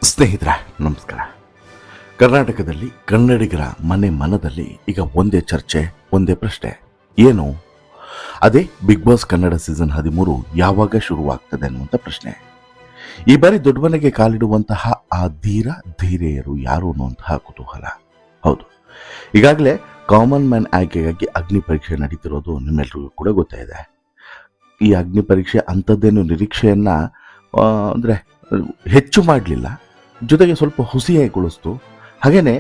ಸ್ನೇಹಿತರೆ ನಮಸ್ಕಾರ. ಕರ್ನಾಟಕದಲ್ಲಿ ಕನ್ನಡಿಗರ ಮನದಲ್ಲಿ ಈಗ ಒಂದೇ ಚರ್ಚೆ, ಒಂದೇ ಪ್ರಶ್ನೆ. ಏನು? ಅದೇ ಬಿಗ್ ಬಾಸ್ ಕನ್ನಡ ಸೀಸನ್ 13 ಯಾವಾಗ ಶುರುವಾಗ್ತದೆ ಅನ್ನುವಂಥ ಪ್ರಶ್ನೆ. ಈ ಬಾರಿ ದೊಡ್ಡ ಮನೆಗೆ ಕಾಲಿಡುವಂತಹ ಆ ಧೀರೆಯರು ಯಾರು ಅನ್ನುವಂತಹ ಕುತೂಹಲ. ಹೌದು, ಈಗಾಗಲೇ ಕಾಮನ್ ಮ್ಯಾನ್ ಆಯ್ಕೆಗಾಗಿ ಅಗ್ನಿ ಪರೀಕ್ಷೆ ನಡೀತಿರೋದು ನಿಮ್ಮೆಲ್ರಿಗೂ ಕೂಡ ಗೊತ್ತಾಯಿದೆ. ಈ ಅಗ್ನಿ ಪರೀಕ್ಷೆ ಅಂಥದ್ದೇನು ನಿರೀಕ್ಷೆಯನ್ನ ಅಂದರೆ ಹೆಚ್ಚು ಮಾಡಲಿಲ್ಲ, ಜೊತೆಗೆ ಸ್ವಲ್ಪ ಹುಸಿಯಾಗಿಗೊಳಿಸ್ತು. ಹಾಗೇನೆ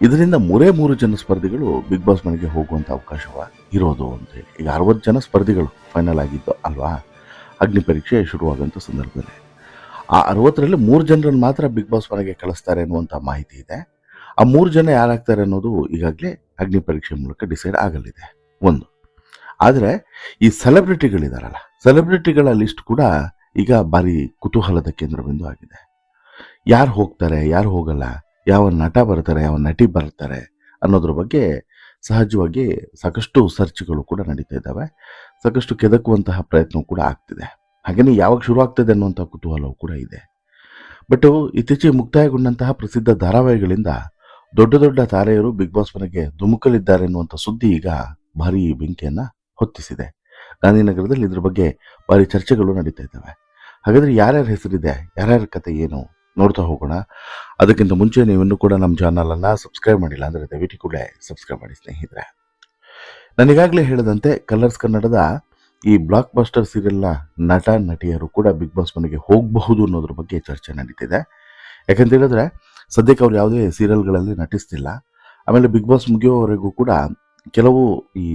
ಇದರಿಂದ ಮೂರು ಜನ ಸ್ಪರ್ಧಿಗಳು ಬಿಗ್ ಬಾಸ್ ಮನೆಗೆ ಹೋಗುವಂಥ ಅವಕಾಶ ಇರೋದು ಅಂತೇಳಿ. ಈಗ 60 ಜನ ಸ್ಪರ್ಧಿಗಳು ಫೈನಲ್ ಆಗಿದ್ದು ಅಲ್ವಾ ಅಗ್ನಿ ಪರೀಕ್ಷೆ ಶುರುವಾಗುವಂಥ ಸಂದರ್ಭದಲ್ಲಿ. ಆ 60ರಲ್ಲಿ 3 ಜನರನ್ನು ಮಾತ್ರ ಬಿಗ್ ಬಾಸ್ ಮನೆಗೆ ಕಳಿಸ್ತಾರೆ ಅನ್ನುವಂಥ ಮಾಹಿತಿ ಇದೆ. ಆ 3 ಜನ ಯಾರಾಗ್ತಾರೆ ಅನ್ನೋದು ಈಗಾಗಲೇ ಅಗ್ನಿ ಪರೀಕ್ಷೆ ಮೂಲಕ ಡಿಸೈಡ್ ಆಗಲಿದೆ. ಒಂದು ಆದರೆ ಈ ಸೆಲೆಬ್ರಿಟಿಗಳಿದಾರಲ್ಲ, ಸೆಲೆಬ್ರಿಟಿಗಳ ಲಿಸ್ಟ್ ಕೂಡ ಈಗ ಭಾರಿ ಕುತೂಹಲದ ಕೇಂದ್ರಬಿಂದು ಆಗಿದೆ. ಯಾರು ಹೋಗ್ತಾರೆ, ಯಾರು ಹೋಗಲ್ಲ, ಯಾವ ನಟ ಬರ್ತಾರೆ, ಯಾವ ನಟಿ ಬರ್ತಾರೆ ಅನ್ನೋದ್ರ ಬಗ್ಗೆ ಸಹಜವಾಗಿ ಸಾಕಷ್ಟು ಸರ್ಚ್ಗಳು ಕೂಡ ನಡೀತಾ ಇದ್ದಾವೆ. ಸಾಕಷ್ಟು ಕೆದಕುವಂತಹ ಪ್ರಯತ್ನ ಕೂಡ ಆಗ್ತಿದೆ. ಹಾಗೆಯೇ ಯಾವಾಗ ಶುರು ಆಗ್ತದೆ ಅನ್ನುವಂಥ ಕುತೂಹಲವು ಕೂಡ ಇದೆ. ಬಟ್ ಇತ್ತೀಚೆಗೆ ಮುಕ್ತಾಯಗೊಂಡಂತಹ ಪ್ರಸಿದ್ಧ ಧಾರಾವಾಹಿಗಳಿಂದ ದೊಡ್ಡ ತಾರೆಯರು ಬಿಗ್ ಬಾಸ್ ಮನೆಗೆ ಧುಮುಕಲಿದ್ದಾರೆ ಅನ್ನುವಂಥ ಸುದ್ದಿ ಈಗ ಭಾರಿ ಬೆಂಕಿಯನ್ನ ಹೊತ್ತಿಸಿದೆ. ಗಾಂಧಿನಗರದಲ್ಲಿ ಇದ್ರ ಬಗ್ಗೆ ಭಾರಿ ಚರ್ಚೆಗಳು ನಡೀತಾ ಇದ್ದಾವೆ. ಹಾಗಾದ್ರೆ ಯಾರ್ಯಾರ ಹೆಸರಿದೆ, ಯಾರ್ಯಾರ ಕತೆ ಏನು ನೋಡ್ತಾ ಹೋಗೋಣ. ಅದಕ್ಕಿಂತ ಮುಂಚೆ ನೀವಿನ್ನೂ ಕೂಡ ನಮ್ಮ ಚಾನಲನ್ನು ಸಬ್ಸ್ಕ್ರೈಬ್ ಮಾಡಿಲ್ಲ ಅಂದರೆ ದಯವಿಟ್ಟು ಕೂಡ ಸಬ್ಸ್ಕ್ರೈಬ್ ಮಾಡಿ ಸ್ನೇಹಿತರೆ. ನಾನೀಗಾಗಲೇ ಹೇಳಿದಂತೆ ಕಲರ್ಸ್ ಕನ್ನಡದ ಈ ಬ್ಲಾಕ್ ಬಸ್ಟರ್ ಸೀರಿಯಲ್ನ ನಟ ನಟಿಯರು ಕೂಡ ಬಿಗ್ ಬಾಸ್ ಮನೆಗೆ ಹೋಗಬಹುದು ಅನ್ನೋದ್ರ ಬಗ್ಗೆ ಚರ್ಚೆ ನಡೀತಿದೆ. ಯಾಕಂತ ಹೇಳಿದ್ರೆ ಸದ್ಯಕ್ಕೆ ಅವ್ರು ಯಾವುದೇ ಸೀರಿಯಲ್ಗಳಲ್ಲಿ ನಟಿಸ್ತಿಲ್ಲ. ಆಮೇಲೆ ಬಿಗ್ ಬಾಸ್ ಮುಗಿಯೋವರೆಗೂ ಕೂಡ ಕೆಲವು ಈ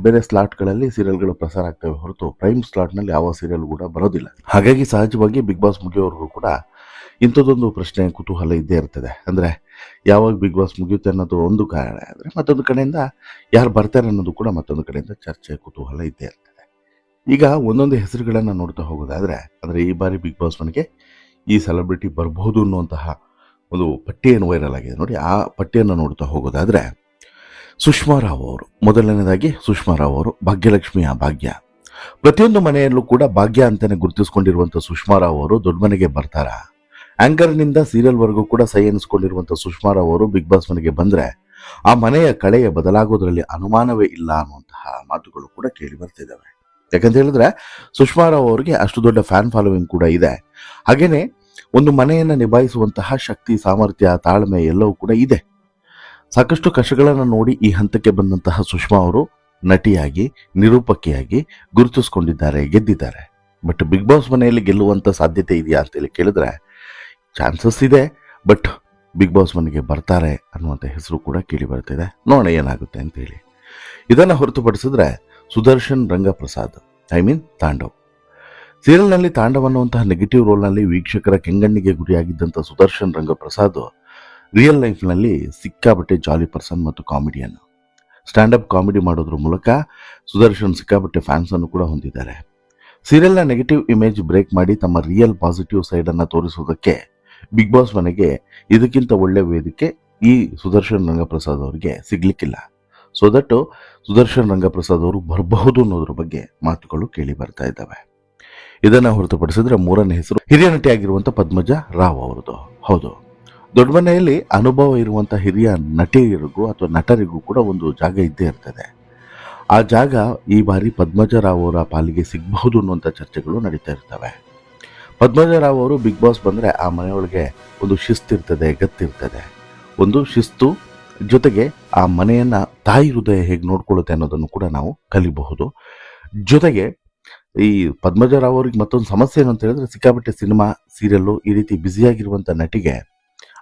ಬೇರೆ ಸ್ಲಾಟ್ಗಳಲ್ಲಿ ಸೀರಿಯಲ್ಗಳು ಪ್ರಸಾರ ಆಗ್ತವೆ ಹೊರತು ಪ್ರೈಮ್ ಸ್ಲಾಟ್ನಲ್ಲಿ ಯಾವ ಸೀರಿಯಲ್ ಕೂಡ ಬರೋದಿಲ್ಲ. ಹಾಗಾಗಿ ಸಹಜವಾಗಿ ಬಿಗ್ ಬಾಸ್ ಮುಗಿಯೋವರೆಗೂ ಕೂಡ ಇಂಥದ್ದೊಂದು ಪ್ರಶ್ನೆ, ಕುತೂಹಲ ಇದ್ದೇ ಇರ್ತದೆ. ಅಂದರೆ ಯಾವಾಗ ಬಿಗ್ ಬಾಸ್ ಮುಗಿಯುತ್ತೆ ಅನ್ನೋದು ಒಂದು ಕಾರಣ ಆದರೆ, ಮತ್ತೊಂದು ಕಡೆಯಿಂದ ಯಾರು ಬರ್ತಾರೆ ಅನ್ನೋದು ಕೂಡ ಮತ್ತೊಂದು ಕಡೆಯಿಂದ ಚರ್ಚೆ, ಕುತೂಹಲ ಇದ್ದೇ ಇರ್ತದೆ. ಈಗ ಒಂದೊಂದು ಹೆಸರುಗಳನ್ನು ನೋಡ್ತಾ ಹೋಗೋದಾದರೆ, ಅಂದರೆ ಈ ಬಾರಿ ಬಿಗ್ ಬಾಸ್ ಮನೆಗೆ ಈ ಸೆಲೆಬ್ರಿಟಿ ಬರಬಹುದು ಅನ್ನುವಂತಹ ಒಂದು ಪಟ್ಟಿಯನ್ನು ವೈರಲ್ ಆಗಿದೆ ನೋಡಿ. ಆ ಪಟ್ಟಿಯನ್ನು ನೋಡ್ತಾ ಹೋಗೋದಾದರೆ ಸುಷ್ಮಾ ರಾವ್ ಅವರು, ಮೊದಲನೇದಾಗಿ ಸುಷ್ಮಾ ರಾವ್ ಅವರು ಭಾಗ್ಯಲಕ್ಷ್ಮಿಯ ಭಾಗ್ಯ. ಪ್ರತಿಯೊಂದು ಮನೆಯಲ್ಲೂ ಕೂಡ ಭಾಗ್ಯ ಅಂತಾನೆ ಗುರುತಿಸ್ಕೊಂಡಿರುವಂಥ ಸುಷ್ಮಾ ರಾವ್ ಅವರು ದೊಡ್ಡ ಮನೆಗೆ ಬರ್ತಾರಾ? ಆಂಕರ್ನಿಂದ ಸೀರಿಯಲ್ವರೆಗೂ ಕೂಡ ಸೈ ಎನಿಸ್ಕೊಂಡಿರುವಂಥ ಸುಷ್ಮಾ ರಾವ್ ಅವರು ಬಿಗ್ ಬಾಸ್ ಮನೆಗೆ ಬಂದರೆ ಆ ಮನೆಯ ಕಳೆಯ ಬದಲಾಗೋದ್ರಲ್ಲಿ ಅನುಮಾನವೇ ಇಲ್ಲ ಅನ್ನುವಂತಹ ಮಾತುಗಳು ಕೂಡ ಕೇಳಿ ಬರ್ತಿದ್ದಾವೆ. ಯಾಕಂತ ಹೇಳಿದ್ರೆ ಸುಷ್ಮಾ ರಾವ್ ಅವರಿಗೆ ಅಷ್ಟು ದೊಡ್ಡ ಫ್ಯಾನ್ ಫಾಲೋವಿಂಗ್ ಕೂಡ ಇದೆ. ಹಾಗೇನೆ ಒಂದು ಮನೆಯನ್ನು ನಿಭಾಯಿಸುವಂತಹ ಶಕ್ತಿ, ಸಾಮರ್ಥ್ಯ, ತಾಳ್ಮೆ ಎಲ್ಲವೂ ಕೂಡ ಇದೆ. ಸಾಕಷ್ಟು ಕಷ್ಟಗಳನ್ನು ನೋಡಿ ಈ ಹಂತಕ್ಕೆ ಬಂದಂತಹ ಸುಷ್ಮಾ ಅವರು ನಟಿಯಾಗಿ, ನಿರೂಪಕಿಯಾಗಿ ಗುರುತಿಸ್ಕೊಂಡಿದ್ದಾರೆ, ಗೆದ್ದಿದ್ದಾರೆ. ಬಟ್ ಬಿಗ್ ಬಾಸ್ ಮನೆಯಲ್ಲಿ ಗೆಲ್ಲುವಂಥ ಸಾಧ್ಯತೆ ಇದೆಯಾ ಅಂತೇಳಿ ಕೇಳಿದ್ರೆ ಚಾನ್ಸಸ್ ಇದೆ. ಬಟ್ ಬಿಗ್ ಬಾಸ್ ಮನೆಗೆ ಬರ್ತಾರೆ ಅನ್ನುವಂಥ ಹೆಸರು ಕೂಡ ಕೇಳಿ ಬರ್ತಿದೆ. ನೋಡೋಣ ಏನಾಗುತ್ತೆ ಅಂತೇಳಿ. ಇದನ್ನು ಹೊರತುಪಡಿಸಿದ್ರೆ ಸುದರ್ಶನ್ ರಂಗಪ್ರಸಾದ್, ತಾಂಡವ್ ಸೀರಿಯಲ್ನಲ್ಲಿ ತಾಂಡವ್ ಅನ್ನುವಂತಹ ನೆಗೆಟಿವ್ ರೋಲ್ನಲ್ಲಿ ವೀಕ್ಷಕರ ಕೆಂಗಣ್ಣಿಗೆ ಗುರಿಯಾಗಿದ್ದಂಥ ಸುದರ್ಶನ್ ರಂಗಪ್ರಸಾದ್ ರಿಯಲ್ ಲೈಫ್ನಲ್ಲಿ ಸಿಕ್ಕಾಬಟ್ಟೆ ಜಾಲಿ ಪರ್ಸನ್ ಮತ್ತು ಕಾಮಿಡಿಯನ್. ಸ್ಟ್ಯಾಂಡಪ್ ಕಾಮಿಡಿ ಮಾಡೋದ್ರ ಮೂಲಕ ಸುದರ್ಶನ್ ಸಿಕ್ಕಾಬಟ್ಟೆ ಫ್ಯಾನ್ಸ್ ಅನ್ನು ಕೂಡ ಹೊಂದಿದ್ದಾರೆ. ಸೀರಿಯಲ್ನ ನೆಗೆಟಿವ್ ಇಮೇಜ್ ಬ್ರೇಕ್ ಮಾಡಿ ತಮ್ಮ ರಿಯಲ್ ಪಾಸಿಟಿವ್ ಸೈಡ್ ಅನ್ನು ತೋರಿಸುವುದಕ್ಕೆ ಬಿಗ್ ಬಾಸ್ ಮನೆಗೆ ಇದಕ್ಕಿಂತ ಒಳ್ಳೆ ವೇದಿಕೆ ಈ ಸುದರ್ಶನ್ ರಂಗಪ್ರಸಾದ್ ಅವರಿಗೆ ಸಿಗ್ಲಿಕ್ಕಿಲ್ಲ. ಸೊ ದಟ್ ಸುದರ್ಶನ್ ರಂಗಪ್ರಸಾದ್ ಅವರು ಬರಬಹುದು ಅನ್ನೋದ್ರ ಬಗ್ಗೆ ಮಾತುಗಳು ಕೇಳಿ ಬರ್ತಾ ಇದ್ದಾವೆ. ಇದನ್ನು ಹೊರತುಪಡಿಸಿದ್ರೆ ಮೂರನೇ ಹೆಸರು ಹಿರಿಯ ನಟಿಯಾಗಿರುವಂಥ ಪದ್ಮಜ ರಾವ್ ಅವರದು. ಹೌದು, ದೊಡ್ಡ ಮನೆಯಲ್ಲಿ ಅನುಭವ ಇರುವಂಥ ಹಿರಿಯ ನಟಿಯರಿಗೂ ಅಥವಾ ನಟರಿಗೂ ಕೂಡ ಒಂದು ಜಾಗ ಇದ್ದೇ ಇರ್ತದೆ. ಆ ಜಾಗ ಈ ಬಾರಿ ಪದ್ಮಜ ರಾವ್ ಅವರ ಪಾಲಿಗೆ ಸಿಗಬಹುದು ಅನ್ನುವಂಥ ಚರ್ಚೆಗಳು ನಡೀತಾ ಇರ್ತವೆ. ಪದ್ಮಜ ರಾವ್ ಅವರು ಬಿಗ್ ಬಾಸ್ ಬಂದರೆ ಆ ಮನೆಯೊಳಗೆ ಒಂದು ಶಿಸ್ತಿರ್ತದೆ, ಗತ್ತಿರ್ತದೆ. ಒಂದು ಶಿಸ್ತು ಜೊತೆಗೆ ಆ ಮನೆಯನ್ನು ತಾಯಿ ಹೃದಯ ಹೇಗೆ ನೋಡ್ಕೊಳ್ಳುತ್ತೆ ಅನ್ನೋದನ್ನು ಕೂಡ ನಾವು ಕಲಿಬಹುದು. ಜೊತೆಗೆ ಈ ಪದ್ಮಜ ರಾವ್ ಅವ್ರಿಗೆ ಮತ್ತೊಂದು ಸಮಸ್ಯೆ ಏನು ಅಂತ ಹೇಳಿದ್ರೆ, ಸಿಕ್ಕಾಪಟ್ಟೆ ಸಿನಿಮಾ, ಸೀರಿಯಲ್ಲು ಈ ರೀತಿ ಬ್ಯುಸಿಯಾಗಿರುವಂಥ ನಟಿಗೆ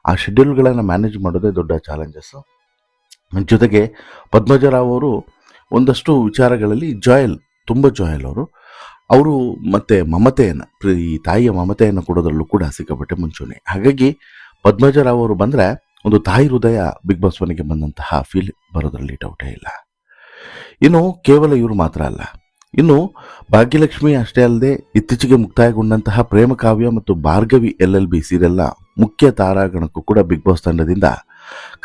ಆ ಶೆಡ್ಯೂಲ್ಗಳನ್ನು ಮ್ಯಾನೇಜ್ ಮಾಡೋದೇ ದೊಡ್ಡ ಚಾಲೆಂಜಸ್ಸು. ಜೊತೆಗೆ ಪದ್ಮಜ ರಾವ್ ಅವರು ಒಂದಷ್ಟು ವಿಚಾರಗಳಲ್ಲಿ ತುಂಬ ಜಾಯಲ್ ಅವರು ಮತ್ತೆ ಮಮತೆಯನ್ನು, ಈ ತಾಯಿಯ ಮಮತೆಯನ್ನು ಕೊಡೋದ್ರಲ್ಲೂ ಕೂಡ ಸಿಕ್ಕಾಪಟ್ಟೆ ಮುಂಚೂಣಿ. ಹಾಗಾಗಿ ಪದ್ಮಜ ರಾವ್ ಅವರು ಬಂದರೆ ಒಂದು ತಾಯಿ ಹೃದಯ ಬಿಗ್ ಬಾಸ್ ಮನೆಗೆ ಬಂದಂತಹ ಫೀಲ್ ಬರೋದ್ರಲ್ಲಿ ಡೌಟೇ ಇಲ್ಲ. ಇನ್ನು ಕೇವಲ ಇವರು ಮಾತ್ರ ಅಲ್ಲ, ಇನ್ನು ಭಾಗ್ಯಲಕ್ಷ್ಮಿ ಅಷ್ಟೇ ಅಲ್ಲದೆ ಇತ್ತೀಚೆಗೆ ಮುಕ್ತಾಯಗೊಂಡಂತಹ ಪ್ರೇಮ ಕಾವ್ಯ ಮತ್ತು ಭಾರ್ಗವಿ LLB ಸೀರಿಯಲ್ನ ಮುಖ್ಯ ತಾರಾಗಣಕ್ಕೂ ಕೂಡ ಬಿಗ್ ಬಾಸ್ ತಂಡದಿಂದ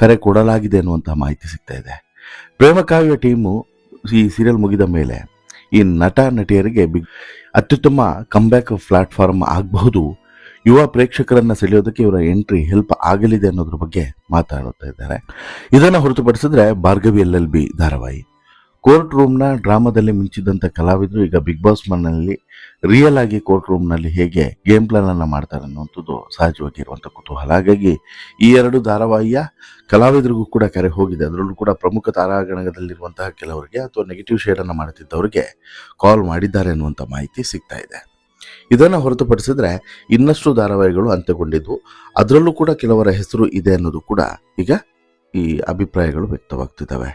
ಕರೆ ಕೊಡಲಾಗಿದೆ ಅನ್ನುವಂತಹ ಮಾಹಿತಿ ಸಿಗ್ತಾ ಇದೆ. ಪ್ರೇಮ ಕಾವ್ಯ ಟೀಮು ಈ ಸೀರಿಯಲ್ ಮುಗಿದ ಮೇಲೆ ಈ ನಟ ನಟಿಯರಿಗೆ ಅತ್ಯುತ್ತಮ ಕಂಬ್ಯಾಕ್ ಪ್ಲಾಟ್ಫಾರ್ಮ್ ಆಗಬಹುದು ಯುವ ಪ್ರೇಕ್ಷಕರನ್ನ ಸೆಳೆಯೋದಕ್ಕೆ ಇವರ ಎಂಟ್ರಿ ಹೆಲ್ಪ್ ಆಗಲಿದೆ ಅನ್ನೋದ್ರ ಬಗ್ಗೆ ಮಾತಾಡುತ್ತಾ ಇದ್ದಾರೆ. ಇದನ್ನು ಹೊರತುಪಡಿಸಿದ್ರೆ ಭಾರ್ಗವಿ LLB ಧಾರಾವಾಹಿ ಕೋರ್ಟ್ ರೂಮ್ನ ಡ್ರಾಮಾದಲ್ಲಿ ಮಿಂಚಿದಂಥ ಕಲಾವಿದರು ಈಗ ಬಿಗ್ ಬಾಸ್ ಮನೆಯಲ್ಲಿ ರಿಯಲ್ ಆಗಿ ಕೋರ್ಟ್ ರೂಮ್ನಲ್ಲಿ ಹೇಗೆ ಗೇಮ್ ಪ್ಲಾನ್ ಅನ್ನ ಮಾಡ್ತಾರೆ ಅನ್ನುವಂಥದ್ದು ಸಹಜವಾಗಿ ಇರುವಂಥ ಕುತೂಹಲ. ಹಾಗಾಗಿ ಈ ಎರಡು ಧಾರಾವಾಹಿಯ ಕಲಾವಿದರಿಗೂ ಕೂಡ ಕರೆ ಹೋಗಿದೆ. ಅದರಲ್ಲೂ ಕೂಡ ಪ್ರಮುಖ ತಾರಾಗಣದಲ್ಲಿರುವಂತಹ ಕೆಲವರಿಗೆ ಅಥವಾ ನೆಗೆಟಿವ್ ಶೇಡ್ ಅನ್ನು ಮಾಡುತ್ತಿದ್ದವರಿಗೆ ಕಾಲ್ ಮಾಡಿದ್ದಾರೆ ಅನ್ನುವಂಥ ಮಾಹಿತಿ ಸಿಗ್ತಾ ಇದೆ. ಇದನ್ನು ಹೊರತುಪಡಿಸಿದ್ರೆ ಇನ್ನಷ್ಟು ಧಾರಾವಾಹಿಗಳು ಅಂತ್ಯಗೊಂಡಿದ್ವು. ಅದರಲ್ಲೂ ಕೂಡ ಕೆಲವರ ಹೆಸರು ಇದೆ ಅನ್ನೋದು ಕೂಡ ಈಗ ಈ ಅಭಿಪ್ರಾಯಗಳು ವ್ಯಕ್ತವಾಗ್ತಿದ್ದಾವೆ.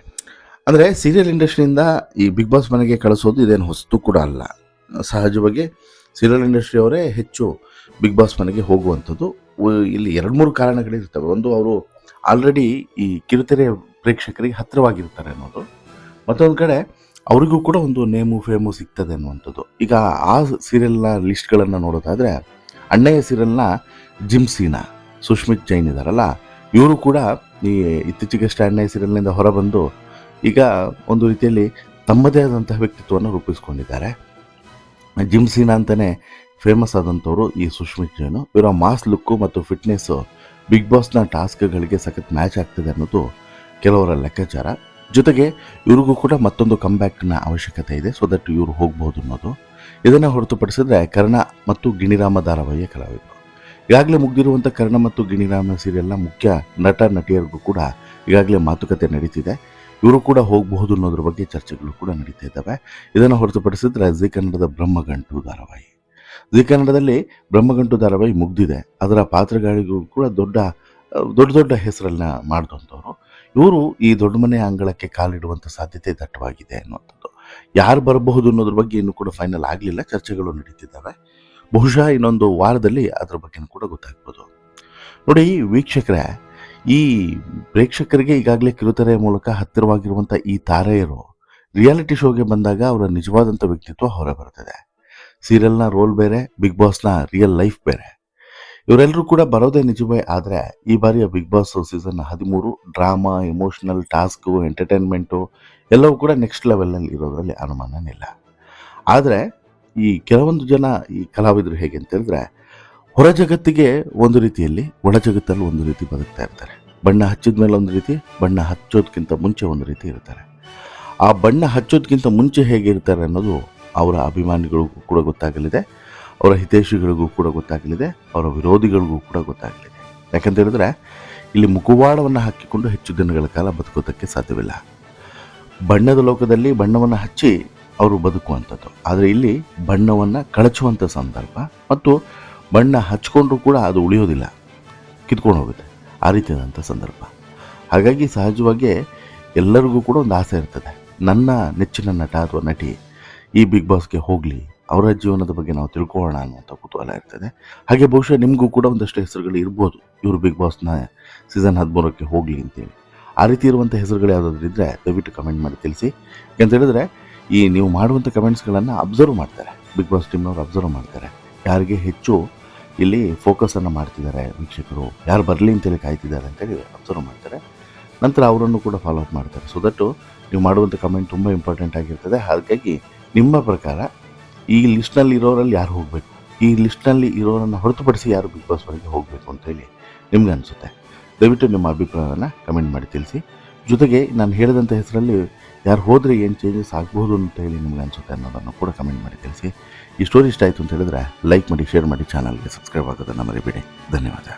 ಅಂದರೆ ಸೀರಿಯಲ್ ಇಂಡಸ್ಟ್ರಿಯಿಂದ ಈ ಬಿಗ್ ಬಾಸ್ ಮನೆಗೆ ಕಳಿಸೋದು ಇದೇನು ಹೊಸತು ಕೂಡ ಅಲ್ಲ. ಸಹಜವಾಗಿ ಸೀರಿಯಲ್ ಇಂಡಸ್ಟ್ರಿ ಅವರೇ ಹೆಚ್ಚು ಬಿಗ್ ಬಾಸ್ ಮನೆಗೆ ಹೋಗುವಂಥದ್ದು. ಇಲ್ಲಿ 2-3 ಕಾರಣಗಳಿರ್ತವೆ. ಒಂದು, ಅವರು ಆಲ್ರೆಡಿ ಈ ಕಿರುತೆರೆ ಪ್ರೇಕ್ಷಕರಿಗೆ ಹತ್ತಿರವಾಗಿರ್ತಾರೆ ಅನ್ನೋದು. ಮತ್ತೊಂದು ಕಡೆ ಅವರಿಗೂ ಕೂಡ ಒಂದು ನೇಮು ಫೇಮು ಸಿಗ್ತದೆ ಅನ್ನುವಂಥದ್ದು. ಈಗ ಆ ಸೀರಿಯಲ್ನ ಲಿಸ್ಟ್ಗಳನ್ನು ನೋಡೋದಾದರೆ, ಅಣ್ಣಯ್ಯ ಸೀರಿಯಲ್ನ ಜಿಮ್ಸೀನಾ ಸುಶ್ಮಿತ್ ಜೈನ್ ಇದ್ದಾರಲ್ಲ, ಇವರು ಕೂಡ ಈ ಇತ್ತೀಚೆಗಷ್ಟೇ ಅಣ್ಣಯ್ಯ ಸೀರಿಯಲ್ನಿಂದ ಹೊರಬಂದು ಈಗ ಒಂದು ರೀತಿಯಲ್ಲಿ ತಮ್ಮದೇ ಆದಂತಹ ವ್ಯಕ್ತಿತ್ವವನ್ನು ರೂಪಿಸ್ಕೊಂಡಿದ್ದಾರೆ. ಜಿಮ್ಸೀನಾ ಅಂತಲೇ ಫೇಮಸ್ ಆದಂಥವರು ಈ ಸುಶ್ಮಿತ್ ಜೈನು. ಇವರ ಮಾಸ್ ಲುಕ್ಕು ಮತ್ತು ಫಿಟ್ನೆಸ್ಸು ಬಿಗ್ ಬಾಸ್ನ ಟಾಸ್ಕ್ಗಳಿಗೆ ಸಖತ್ ಮ್ಯಾಚ್ ಆಗ್ತದೆ ಅನ್ನೋದು ಕೆಲವರ ಲೆಕ್ಕಾಚಾರ. ಜೊತೆಗೆ ಇವ್ರಿಗೂ ಕೂಡ ಮತ್ತೊಂದು ಕಂಬ್ಯಾಕ್ನ ಅವಶ್ಯಕತೆ ಇದೆ, ಸೊ ದಟ್ ಇವರು ಹೋಗ್ಬೋದು ಅನ್ನೋದು. ಇದನ್ನು ಹೊರತುಪಡಿಸಿದ್ರೆ ಕರ್ಣ ಮತ್ತು ಗಿಣಿರಾಮ ಧಾರಾವಾಹಿಯ ಕಲಾವಿದರು. ಈಗಾಗಲೇ ಮುಗ್ದಿರುವಂಥ ಕರ್ಣ ಮತ್ತು ಗಿಣಿರಾಮ ಸೀರಿಯಲ್ನ ಮುಖ್ಯ ನಟ ನಟಿಯರಿಗೂ ಕೂಡ ಈಗಾಗಲೇ ಮಾತುಕತೆ ನಡೀತಿದೆ. ಇವರು ಕೂಡ ಹೋಗಬಹುದು ಅನ್ನೋದ್ರ ಬಗ್ಗೆ ಚರ್ಚೆಗಳು ಕೂಡ ನಡೀತಾ ಇದ್ದಾವೆ. ಇದನ್ನು ಹೊರತುಪಡಿಸಿದ್ರೆ ಜಿ ಕನ್ನಡದ ಬ್ರಹ್ಮಗಂಟು ಧಾರಾವಾಹಿ, ಜಿ ಕನ್ನಡದಲ್ಲಿ ಬ್ರಹ್ಮಗಂಟು ಧಾರಾವಾಹಿ ಮುಗ್ದಿದೆ. ಅದರ ಪಾತ್ರಗಾರಿಗಳು ಕೂಡ ದೊಡ್ಡ ಹೆಸರನ್ನ ಮಾಡಿದಂಥವ್ರು. ಇವರು ಈ ದೊಡ್ಡ ಮನೆ ಅಂಗಳಕ್ಕೆ ಕಾಲಿಡುವಂಥ ಸಾಧ್ಯತೆ ದಟ್ಟವಾಗಿದೆ ಅನ್ನುವಂಥದ್ದು. ಯಾರು ಬರಬಹುದು ಅನ್ನೋದ್ರ ಬಗ್ಗೆ ಇನ್ನೂ ಕೂಡ ಫೈನಲ್ ಆಗಲಿಲ್ಲ, ಚರ್ಚೆಗಳು ನಡೀತಿದ್ದಾವೆ. ಬಹುಶಃ ಇನ್ನೊಂದು ವಾರದಲ್ಲಿ ಅದ್ರ ಬಗ್ಗೆ ಕೂಡ ಗೊತ್ತಾಗ್ಬೋದು. ನೋಡಿ ವೀಕ್ಷಕರೇ, ಈ ಪ್ರೇಕ್ಷಕರಿಗೆ ಈಗಾಗಲೇ ಕಿರುತೆರೆಯ ಮೂಲಕ ಹತ್ತಿರವಾಗಿರುವಂಥ ಈ ತಾರೆಯರು ರಿಯಾಲಿಟಿ ಶೋಗೆ ಬಂದಾಗ ಅವರ ನಿಜವಾದಂಥ ವ್ಯಕ್ತಿತ್ವ ಹೊರ ಬರ್ತದೆ. ಸೀರಿಯಲ್ನ ರೋಲ್ ಬೇರೆ, ಬಿಗ್ ಬಾಸ್ನ ರಿಯಲ್ ಲೈಫ್ ಬೇರೆ. ಇವರೆಲ್ಲರೂ ಕೂಡ ಬರೋದೇ ನಿಜವೇ. ಆದರೆ ಈ ಬಾರಿಯ Big Boss season 13 drama, emotional, task, entertainment ಎಲ್ಲವೂ ಕೂಡ ನೆಕ್ಸ್ಟ್ ಲೆವೆಲ್ನಲ್ಲಿ ಇರೋದ್ರಲ್ಲಿ ಅನುಮಾನನಿಲ್ಲ. ಆದರೆ ಈ ಕೆಲವೊಂದು ಜನ ಈ ಕಲಾವಿದರು ಹೇಗೆ ಅಂತ ಹೇಳಿದ್ರೆ, ಹೊರ ಜಗತ್ತಿಗೆ ಒಂದು ರೀತಿಯಲ್ಲಿ, ಒಳ ಜಗತ್ತಲ್ಲಿ ಒಂದು ರೀತಿ ಬದುಕ್ತಾ ಇರ್ತಾರೆ. ಬಣ್ಣ ಹಚ್ಚಿದ ಮೇಲೆ ಒಂದು ರೀತಿ, ಬಣ್ಣ ಹಚ್ಚೋದಕ್ಕಿಂತ ಮುಂಚೆ ಒಂದು ರೀತಿ ಇರ್ತಾರೆ. ಆ ಬಣ್ಣ ಹಚ್ಚೋದಕ್ಕಿಂತ ಮುಂಚೆ ಹೇಗಿರ್ತಾರೆ ಅನ್ನೋದು ಅವರ ಅಭಿಮಾನಿಗಳಿಗೂ ಕೂಡ ಗೊತ್ತಾಗಲಿದೆ, ಅವರ ಹಿತೈಷಿಗಳಿಗೂ ಕೂಡ ಗೊತ್ತಾಗಲಿದೆ, ಅವರ ವಿರೋಧಿಗಳಿಗೂ ಕೂಡ ಗೊತ್ತಾಗಲಿದೆ. ಯಾಕಂತ ಹೇಳಿದ್ರೆ ಇಲ್ಲಿ ಮುಖವಾಡವನ್ನು ಹಾಕಿಕೊಂಡು ಹೆಚ್ಚು ದಿನಗಳ ಕಾಲ ಬದುಕೋದಕ್ಕೆ ಸಾಧ್ಯವಿಲ್ಲ. ಬಣ್ಣದ ಲೋಕದಲ್ಲಿ ಬಣ್ಣವನ್ನು ಹಚ್ಚಿ ಅವರು ಬದುಕುವಂಥದ್ದು. ಆದರೆ ಇಲ್ಲಿ ಬಣ್ಣವನ್ನು ಕಳಚುವಂಥ ಸಂದರ್ಭ ಮತ್ತು ಬಣ್ಣ ಹಚ್ಕೊಂಡ್ರೂ ಕೂಡ ಅದು ಉಳಿಯೋದಿಲ್ಲ, ಕಿತ್ಕೊಂಡು ಹೋಗುತ್ತೆ, ಆ ರೀತಿಯಾದಂಥ ಸಂದರ್ಭ. ಹಾಗಾಗಿ ಸಹಜವಾಗಿ ಎಲ್ಲರಿಗೂ ಕೂಡ ಒಂದು ಆಸೆ ಇರ್ತದೆ, ನನ್ನ ನೆಚ್ಚಿನ ನಟ ಅಥವಾ ನಟಿ ಈ ಬಿಗ್ ಬಾಸ್ಗೆ ಹೋಗಲಿ, ಅವರ ಜೀವನದ ಬಗ್ಗೆ ನಾವು ತಿಳ್ಕೊಳ್ಳೋಣ ಅನ್ನುವಂಥ ಕುತೂಹಲ ಇರ್ತದೆ. ಹಾಗೆ ಬಹುಶಃ ನಿಮಗೂ ಕೂಡ ಒಂದಷ್ಟು ಹೆಸರುಗಳು ಇರ್ಬೋದು, ಇವರು ಬಿಗ್ ಬಾಸ್ನ ಸೀಸನ್ 13ಕ್ಕೆ ಹೋಗಲಿ ಅಂತೇಳಿ. ಆ ರೀತಿ ಇರುವಂಥ ಹೆಸರುಗಳು ಯಾವುದಾದ್ರೂ ಇದ್ದರೆ ದಯವಿಟ್ಟು ಕಮೆಂಟ್ ಮಾಡಿ ತಿಳಿಸಿ. ಯಾಕಂತ ಹೇಳಿದ್ರೆ ಈ ನೀವು ಮಾಡುವಂಥ ಕಮೆಂಟ್ಸ್ಗಳನ್ನು ಅಬ್ಸರ್ವ್ ಮಾಡ್ತಾರೆ, ಬಿಗ್ ಬಾಸ್ ಟೀಮ್ನವ್ರು ಅಬ್ಸರ್ವ್ ಮಾಡ್ತಾರೆ. ಯಾರಿಗೆ ಹೆಚ್ಚು ಇಲ್ಲಿ ಫೋಕಸನ್ನು ಮಾಡ್ತಿದ್ದಾರೆ ವೀಕ್ಷಕರು, ಯಾರು ಬರಲಿ ಅಂತೇಳಿ ಕಾಯ್ತಿದ್ದಾರೆ ಅಂತೇಳಿ ಅಬ್ಸರ್ವ್ ಮಾಡ್ತಾರೆ. ನಂತರ ಅವರನ್ನು ಕೂಡ ಫಾಲೋ ಅಪ್ ಮಾಡ್ತಾರೆ. ಸೊ ದಟ್ಟು ನೀವು ಮಾಡುವಂಥ ಕಮೆಂಟ್ ತುಂಬ ಇಂಪಾರ್ಟೆಂಟ್ ಆಗಿರ್ತದೆ. ಹಾಗಾಗಿ ನಿಮ್ಮ ಪ್ರಕಾರ ಈ ಲಿಸ್ಟ್ನಲ್ಲಿ ಇರೋರಲ್ಲಿ ಯಾರು ಹೋಗಬೇಕು, ಈ ಲಿಸ್ಟ್ನಲ್ಲಿ ಇರೋರನ್ನು ಹೊರತುಪಡಿಸಿ ಯಾರು ಬಿಗ್ ಬಾಸ್ ವರೆಗೆ ಹೋಗಬೇಕು ಅಂತೇಳಿ ನಿಮ್ಗೆ ಅನಿಸುತ್ತೆ? ದಯವಿಟ್ಟು ನಿಮ್ಮ ಅಭಿಪ್ರಾಯವನ್ನು ಕಮೆಂಟ್ ಮಾಡಿ ತಿಳಿಸಿ. ಜೊತೆಗೆ ನಾನು ಹೇಳಿದಂಥ ಹೆಸರಲ್ಲಿ ಯಾರು ಹೋದರೆ ಏನು ಚೇಂಜಸ್ ಆಗ್ಬೋದು ಅಂತ ಹೇಳಿ ನಿಮ್ಗೆ ಅನಿಸುತ್ತೆ ಅನ್ನೋದನ್ನು ಕೂಡ ಕಮೆಂಟ್ ಮಾಡಿ ತಿಳಿಸಿ. ಈ ಸ್ಟೋರಿ ಇಷ್ಟ ಆಯಿತು ಅಂತ ಹೇಳಿದ್ರೆ ಲೈಕ್ ಮಾಡಿ, ಶೇರ್ ಮಾಡಿ, ಚಾನಲ್ಗೆ ಸಬ್ಸ್ಕ್ರೈಬ್ ಆಗೋದನ್ನು ಮರಿಬೇಡಿ. ಧನ್ಯವಾದ.